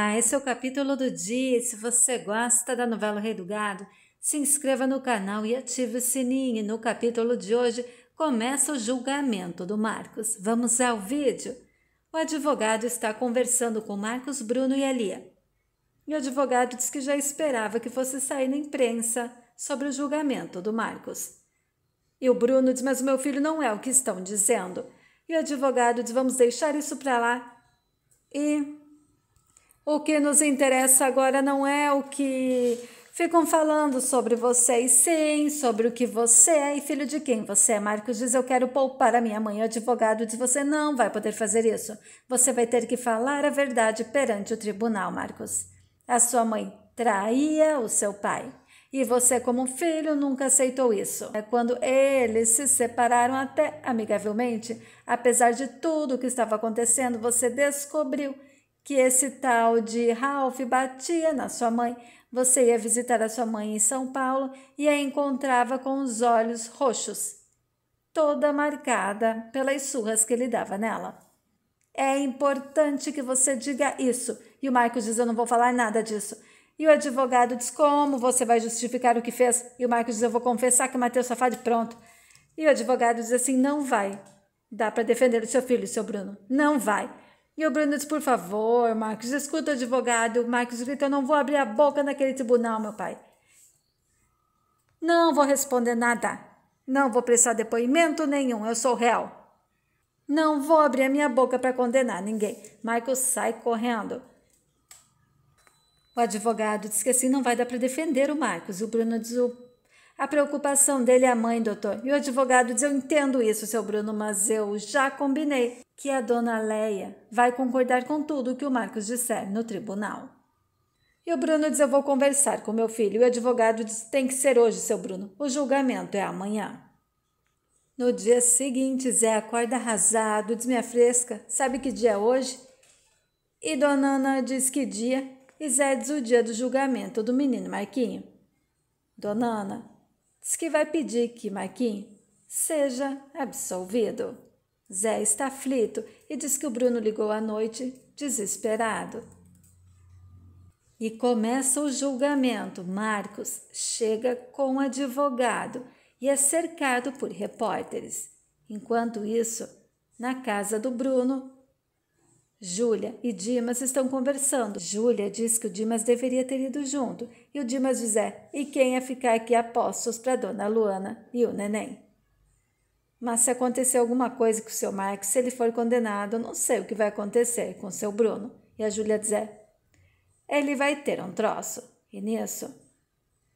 Olá, esse é o capítulo do dia. Se você gosta da novela Rei do Gado, se inscreva no canal e ative o sininho. No capítulo de hoje começa o julgamento do Marcos. Vamos ao vídeo. O advogado está conversando com Marcos, Bruno e a Lia. E o advogado diz que já esperava que fosse sair na imprensa sobre o julgamento do Marcos. E o Bruno diz, mas o meu filho não é o que estão dizendo. E o advogado diz, vamos deixar isso para lá. E o que nos interessa agora não é o que ficam falando sobre você, e sim sobre o que você é e filho de quem você é. Marcos diz, eu quero poupar a minha mãe. O advogado diz, você não vai poder fazer isso. Você vai ter que falar a verdade perante o tribunal, Marcos. A sua mãe traía o seu pai. E você, como filho, nunca aceitou isso. É quando eles se separaram até amigavelmente, apesar de tudo o que estava acontecendo, você descobriu que esse tal de Ralph batia na sua mãe. Você ia visitar a sua mãe em São Paulo e a encontrava com os olhos roxos, toda marcada pelas surras que ele dava nela. É importante que você diga isso. E o Marcos diz, eu não vou falar nada disso. E o advogado diz, como você vai justificar o que fez? E o Marcos diz, eu vou confessar que matei o safado e pronto. E o advogado diz assim, não vai. Dá para defender o seu filho, seu Bruno. Não vai. E o Bruno diz, por favor, Marcos, escuta o advogado. O Marcos grita, eu não vou abrir a boca naquele tribunal, meu pai. Não vou responder nada. Não vou prestar depoimento nenhum, eu sou réu. Não vou abrir a minha boca para condenar ninguém. Marcos sai correndo. O advogado diz que assim não vai dar para defender o Marcos. E o Bruno diz, a preocupação dele é a mãe, doutor. E o advogado diz, eu entendo isso, seu Bruno, mas eu já combinei que a dona Leia vai concordar com tudo que o Marcos disser no tribunal. E o Bruno diz, eu vou conversar com meu filho. E o advogado diz, tem que ser hoje, seu Bruno. O julgamento é amanhã. No dia seguinte, Zé acorda arrasado, diz, minha fresca, sabe que dia é hoje? E dona Ana diz que dia, e Zé diz o dia do julgamento do menino Marquinho. Dona Ana diz que vai pedir que Marquinho seja absolvido. Zé está aflito e diz que o Bruno ligou à noite, desesperado. E começa o julgamento. Marcos chega com o advogado e é cercado por repórteres. Enquanto isso, na casa do Bruno, Júlia e Dimas estão conversando. Júlia diz que o Dimas deveria ter ido junto. E o Dimas diz, e quem ia ficar aqui a postos para Dona Luana e o neném? Mas se acontecer alguma coisa com o seu Marcos, se ele for condenado, eu não sei o que vai acontecer com o seu Bruno. E a Júlia diz, ele vai ter um troço. E nisso,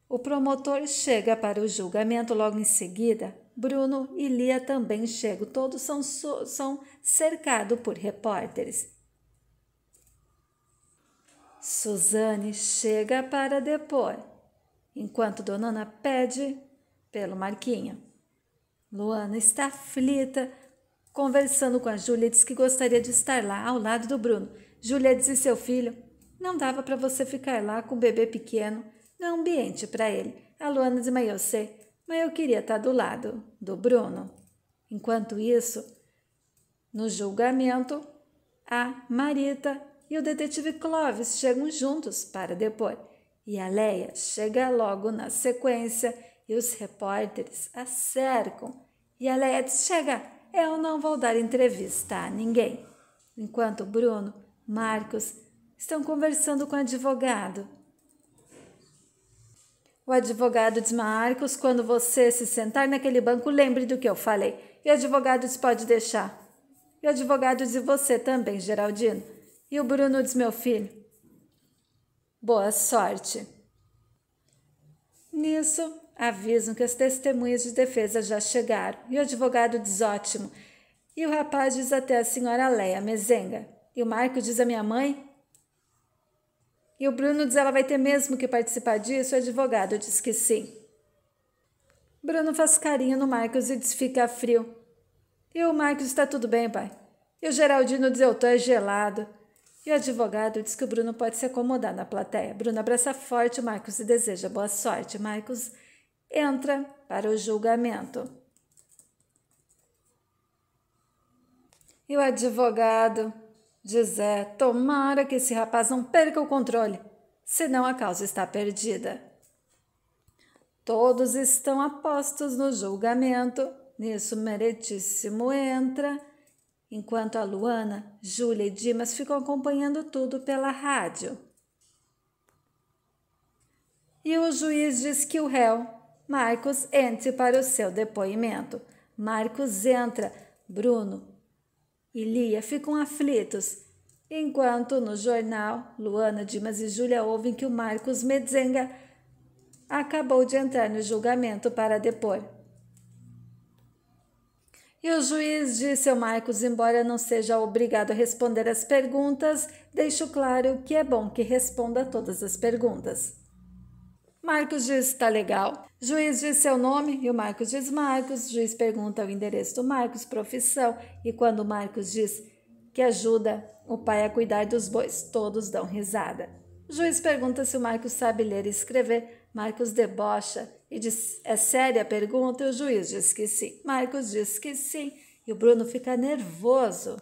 o promotor chega para o julgamento. Logo em seguida, Bruno e Lia também chegam. Todos são cercados por repórteres. Suzane chega para depor, enquanto Dona Ana pede pelo Marquinho. Luana está aflita, conversando com a Júlia, diz que gostaria de estar lá, ao lado do Bruno. Júlia diz, seu filho, não dava para você ficar lá com o bebê pequeno, não é um ambiente para ele. A Luana diz, mas eu sei, mas eu queria estar do lado do Bruno. Enquanto isso, no julgamento, a Marita e o detetive Clóvis chegam juntos para depor. E a Leia chega logo na sequência e os repórteres a cercam. E a Leia diz, chega, eu não vou dar entrevista a ninguém. Enquanto Bruno, Marcos estão conversando com o advogado. O advogado diz, Marcos, quando você se sentar naquele banco, lembre do que eu falei. E o advogado diz, pode deixar. E o advogado diz, você também, Geraldino. E o Bruno diz, meu filho, boa sorte. Nisso, avisam que as testemunhas de defesa já chegaram. E o advogado diz, ótimo. E o rapaz diz até a senhora Leia Mezenga. E o Marcos diz, a minha mãe. E o Bruno diz, ela vai ter mesmo que participar disso? O advogado diz que sim. Bruno faz carinho no Marcos e diz, fica frio. E o Marcos está tudo bem, pai. E o Geraldino diz, eu tô gelado. E o advogado diz que o Bruno pode se acomodar na plateia. Bruno abraça forte o Marcos e deseja boa sorte. Marcos entra para o julgamento. E o advogado Diz tomara que esse rapaz não perca o controle, senão a causa está perdida. Todos estão apostos no julgamento. Nisso, Meritíssimo entra, enquanto a Luana, Júlia e Dimas ficam acompanhando tudo pela rádio. E o juiz diz que o réu, Marcos, entre para o seu depoimento. Marcos entra, Bruno e Lia ficam aflitos, enquanto no jornal, Luana, Dimas e Júlia ouvem que o Marcos Medzenga acabou de entrar no julgamento para depor. E o juiz disse ao Marcos, embora não seja obrigado a responder as perguntas, deixo claro que é bom que responda a todas as perguntas. Marcos diz, tá legal. Juiz diz seu nome e o Marcos diz Marcos. Juiz pergunta o endereço do Marcos, profissão, e quando o Marcos diz que ajuda o pai a cuidar dos bois, todos dão risada. Juiz pergunta se o Marcos sabe ler e escrever. Marcos debocha e diz, é séria a pergunta? E o juiz diz que sim. Marcos diz que sim e o Bruno fica nervoso.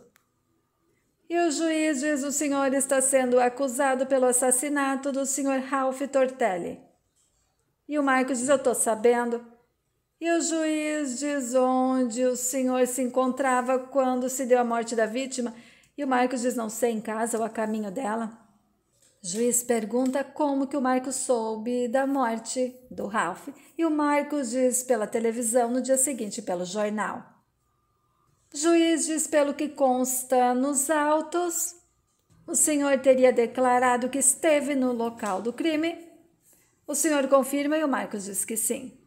E o juiz diz, o senhor está sendo acusado pelo assassinato do senhor Ralph Tortelli. E o Marcos diz, eu estou sabendo. E o juiz diz onde o senhor se encontrava quando se deu a morte da vítima. E o Marcos diz, não sei, em casa ou a caminho dela. O juiz pergunta como que o Marcos soube da morte do Ralph. E o Marcos diz pela televisão, no dia seguinte pelo jornal. O juiz diz, pelo que consta nos autos, o senhor teria declarado que esteve no local do crime. O senhor confirma e o Marcos diz que sim.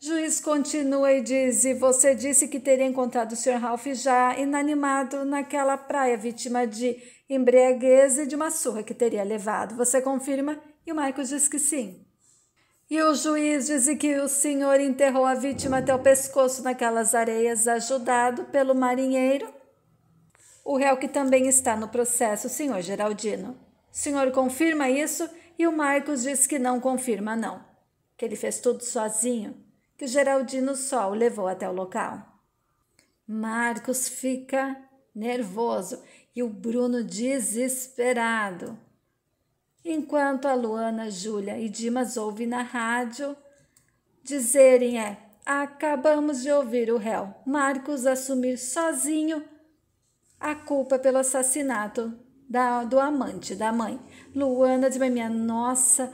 O juiz continua e diz, e você disse que teria encontrado o senhor Ralph já inanimado naquela praia, vítima de embriaguez e de uma surra que teria levado. Você confirma? E o Marcos diz que sim. E o juiz diz que o senhor enterrou a vítima até o pescoço naquelas areias, ajudado pelo marinheiro, o réu que também está no processo, o senhor Geraldino. O senhor confirma isso? E o Marcos diz que não confirma não, que ele fez tudo sozinho, que o Geraldino só o levou até o local. Marcos fica nervoso e o Bruno desesperado. Enquanto a Luana, Júlia e Dimas ouvem na rádio dizerem acabamos de ouvir o réu Marcos assumir sozinho a culpa pelo assassinato do amante da mãe. Luana diz, minha nossa.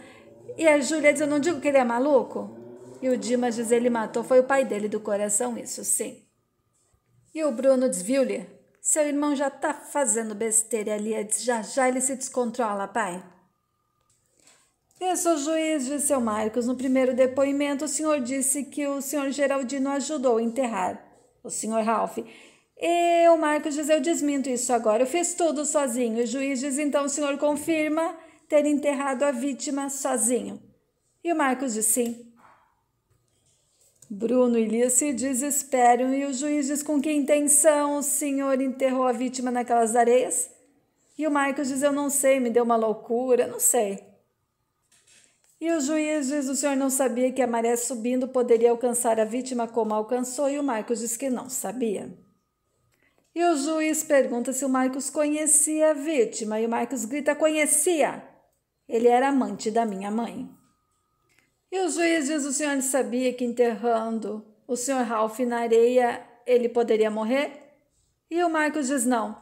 E a Júlia diz, eu não digo que ele é maluco? E o Dimas diz, ele matou, foi o pai dele do coração, isso sim. E o Bruno diz, viu, Lia? Seu irmão já tá fazendo besteira ali, diz, já ele se descontrola, pai. Isso, o juiz disse ao Marcos, no primeiro depoimento, o senhor disse que o senhor Geraldino ajudou a enterrar o senhor Ralph. E o Marcos diz, eu desminto isso agora, eu fiz tudo sozinho. O juiz diz, então o senhor confirma ter enterrado a vítima sozinho. E o Marcos diz, sim. Bruno e Lia se desesperam e o juiz diz, com que intenção o senhor enterrou a vítima naquelas areias? E o Marcos diz, eu não sei, me deu uma loucura, não sei. E o juiz diz, o senhor não sabia que a maré subindo poderia alcançar a vítima como alcançou? E o Marcos diz que não sabia. E o juiz pergunta se o Marcos conhecia a vítima. E o Marcos grita, conhecia. Ele era amante da minha mãe. E o juiz diz, o senhor sabia que enterrando o senhor Ralph na areia, ele poderia morrer? E o Marcos diz, não.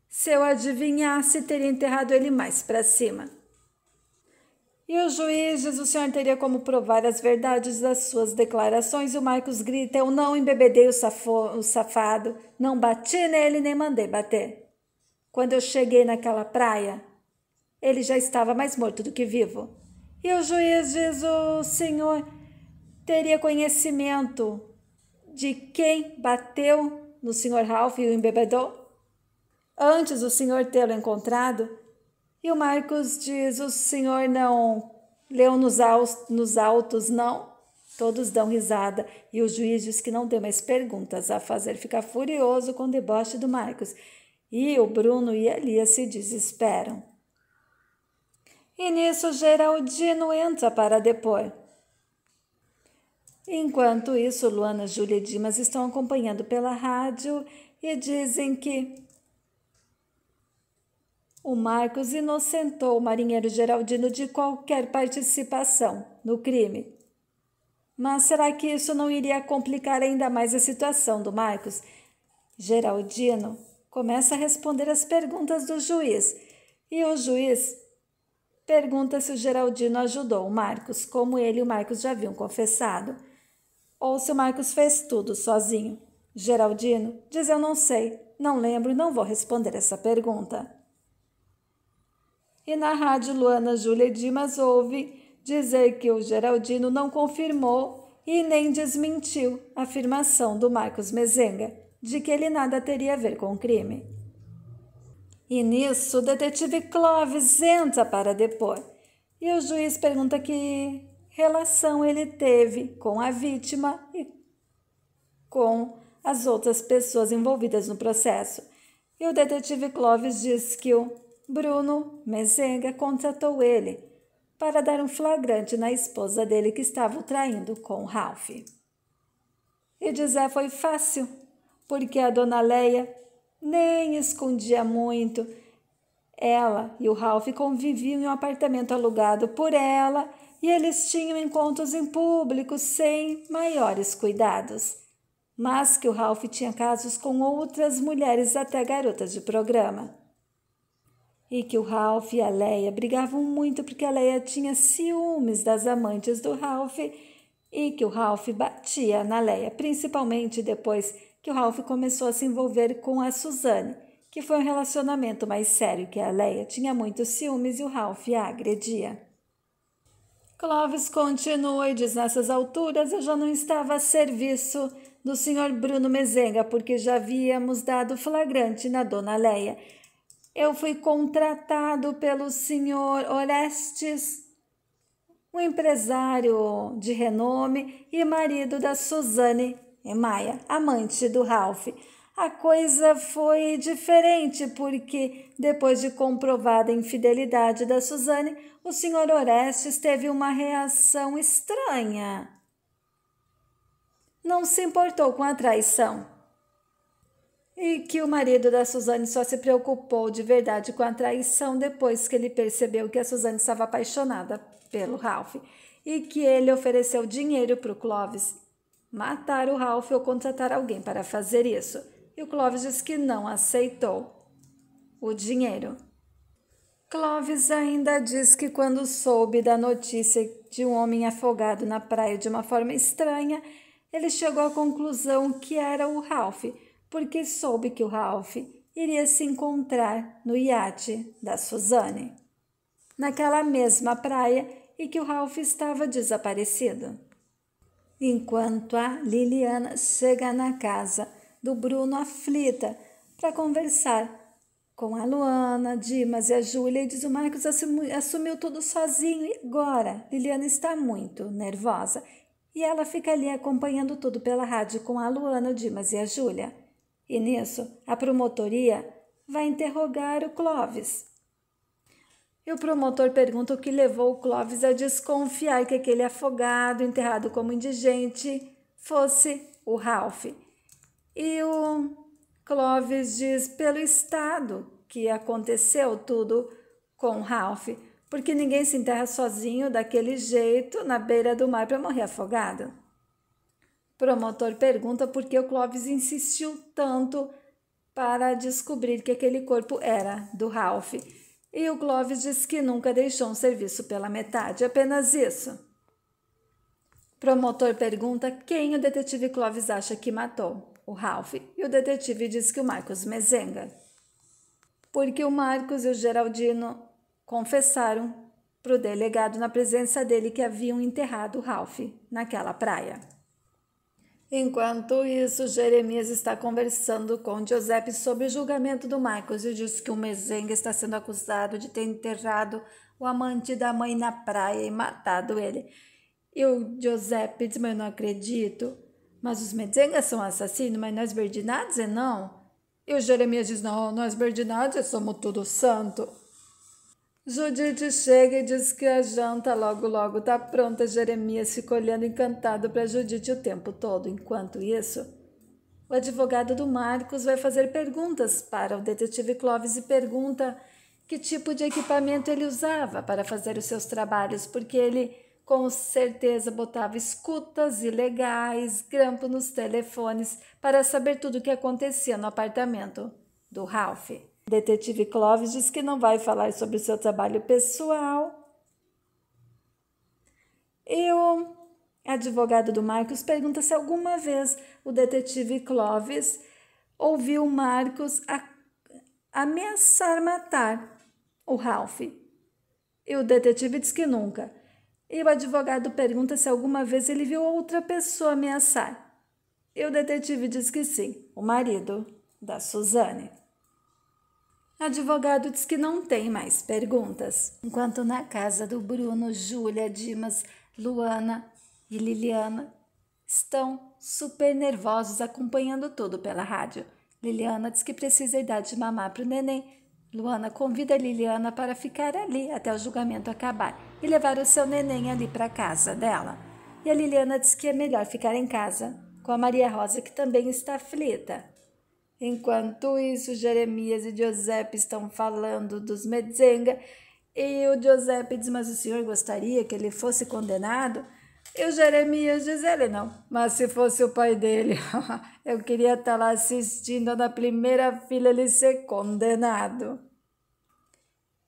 Se eu adivinhasse, teria enterrado ele mais para cima. E o juiz diz, o senhor teria como provar as verdades das suas declarações? E o Marcos grita, eu não embebedei o safado, não bati nele nem mandei bater. Quando eu cheguei naquela praia, ele já estava mais morto do que vivo. E o juiz diz, o senhor teria conhecimento de quem bateu no senhor Ralph e o embebedou? Antes do senhor tê-lo encontrado? E o Marcos diz, o senhor não leu nos autos, não? Todos dão risada e o juiz diz que não tem mais perguntas a fazer. Fica furioso com o deboche do Marcos. E o Bruno e a Lia se desesperam. E nisso Geraldino entra para depor. Enquanto isso, Luana, Júlia e Dimas estão acompanhando pela rádio e dizem que O Marcos inocentou o marinheiro Geraldino de qualquer participação no crime. Mas será que isso não iria complicar ainda mais a situação do Marcos? Geraldino começa a responder as perguntas do juiz e o juiz pergunta se o Geraldino ajudou o Marcos, como ele e o Marcos já haviam confessado, ou se o Marcos fez tudo sozinho. Geraldino diz: eu não sei, não lembro, não vou responder essa pergunta. E na rádio, Luana, Júlia e Dimas ouvem dizer que o Geraldino não confirmou e nem desmentiu a afirmação do Marcos Mezenga de que ele nada teria a ver com o crime. E nisso, o detetive Clóvis entra para depor e o juiz pergunta que relação ele teve com a vítima e com as outras pessoas envolvidas no processo. E o detetive Clóvis diz que o Bruno Mezenga contratou ele para dar um flagrante na esposa dele que estava o traindo com o Ralph. E dizer foi fácil, porque a dona Leia nem escondia muito. Ela e o Ralph conviviam em um apartamento alugado por ela e eles tinham encontros em público sem maiores cuidados. Mas que o Ralph tinha casos com outras mulheres, até garotas de programa. E que o Ralph e a Leia brigavam muito porque a Leia tinha ciúmes das amantes do Ralph e que o Ralph batia na Leia, principalmente depois que o Ralph começou a se envolver com a Suzane, que foi um relacionamento mais sério, que a Leia tinha muitos ciúmes e o Ralph a agredia. Clóvis continua e diz: nessas alturas eu já não estava a serviço do senhor Bruno Mezenga, porque já havíamos dado flagrante na dona Leia. Eu fui contratado pelo senhor Orestes, um empresário de renome e marido da Suzane Maia, amante do Ralph. A coisa foi diferente porque, depois de comprovada a infidelidade da Suzane, o senhor Orestes teve uma reação estranha. Não se importou com a traição. E que o marido da Suzane só se preocupou de verdade com a traição depois que ele percebeu que a Suzane estava apaixonada pelo Ralph e que ele ofereceu dinheiro para o Clóvis matar o Ralph ou contratar alguém para fazer isso. E o Clóvis disse que não aceitou o dinheiro. Clóvis ainda diz que quando soube da notícia de um homem afogado na praia de uma forma estranha, ele chegou à conclusão que era o Ralph, porque soube que o Ralph iria se encontrar no iate da Suzane, naquela mesma praia, e que o Ralph estava desaparecido. Enquanto a Liliana chega na casa do Bruno aflita para conversar com a Luana, Dimas e a Júlia, e diz: o Marcos assumiu tudo sozinho e agora Liliana está muito nervosa. E ela fica ali acompanhando tudo pela rádio com a Luana, o Dimas e a Júlia. E nisso, a promotoria vai interrogar o Clóvis. E o promotor pergunta o que levou o Clóvis a desconfiar que aquele afogado, enterrado como indigente, fosse o Ralph. E o Clóvis diz: pelo estado que aconteceu tudo com o Ralph, porque ninguém se enterra sozinho daquele jeito na beira do mar para morrer afogado. O promotor pergunta por que o Clóvis insistiu tanto para descobrir que aquele corpo era do Ralph. E o Clóvis diz que nunca deixou um serviço pela metade, apenas isso. O promotor pergunta quem o detetive Clóvis acha que matou o Ralph, e o detetive diz que o Marcos Mezenga, porque o Marcos e o Geraldino confessaram para o delegado na presença dele que haviam enterrado o Ralph naquela praia. Enquanto isso, Jeremias está conversando com Giuseppe sobre o julgamento do Marcos e diz que o Mezenga está sendo acusado de ter enterrado o amante da mãe na praia e matado ele. E o Giuseppe diz: mas eu não acredito. Mas os Mezengas são assassinos, mas nós Berdinazzi não. E o Jeremias diz: não, nós Berdinazzi somos tudo santo. Judite chega e diz que a janta logo está pronta. Jeremias fica olhando encantado para Judite o tempo todo. Enquanto isso, o advogado do Marcos vai fazer perguntas para o detetive Clóvis e pergunta que tipo de equipamento ele usava para fazer os seus trabalhos, porque ele com certeza botava escutas ilegais, grampo nos telefones para saber tudo o que acontecia no apartamento do Ralph. O detetive Clovis diz que não vai falar sobre o seu trabalho pessoal. E o advogado do Marcos pergunta se alguma vez o detetive Clovis ouviu Marcos ameaçar matar o Ralph. E o detetive diz que nunca. E o advogado pergunta se alguma vez ele viu outra pessoa ameaçar. E o detetive diz que sim, o marido da Suzane. O advogado diz que não tem mais perguntas. Enquanto na casa do Bruno, Júlia, Dimas, Luana e Liliana estão super nervosos acompanhando tudo pela rádio. Liliana diz que precisa dar de mamar para o neném. Luana convida a Liliana para ficar ali até o julgamento acabar e levar o seu neném ali para a casa dela. E a Liliana diz que é melhor ficar em casa com a Maria Rosa, que também está aflita. Enquanto isso, Jeremias e Giuseppe estão falando dos Metzenga e o Giuseppe diz, mas o senhor gostaria que ele fosse condenado? E o Jeremias diz, ele não, mas se fosse o pai dele, eu queria estar lá assistindo na primeira fila ele ser condenado.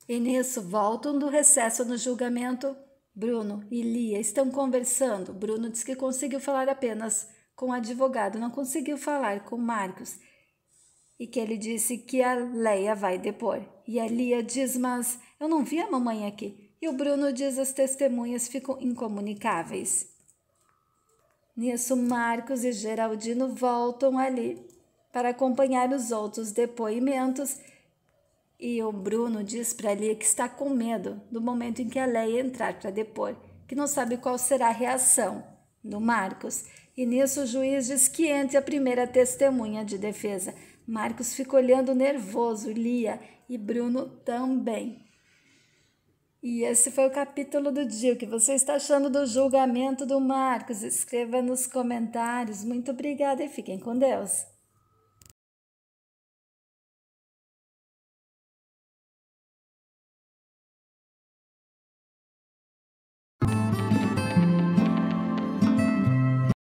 E nisso voltam do recesso no julgamento. Bruno e Lia estão conversando. Bruno diz que conseguiu falar apenas com o advogado, não conseguiu falar com Marcos. E que ele disse que a Leia vai depor. E a Lia diz, mas eu não vi a mamãe aqui. E o Bruno diz, as testemunhas ficam incomunicáveis. Nisso, Marcos e Geraldino voltam ali para acompanhar os outros depoimentos. E o Bruno diz para a Lia que está com medo do momento em que a Leia entrar para depor, que não sabe qual será a reação do Marcos. E nisso o juiz diz que entre a primeira testemunha de defesa. Marcos fica olhando nervoso, Lia e Bruno também. E esse foi o capítulo do dia. O que você está achando do julgamento do Marcos? Escreva nos comentários. Muito obrigada e fiquem com Deus.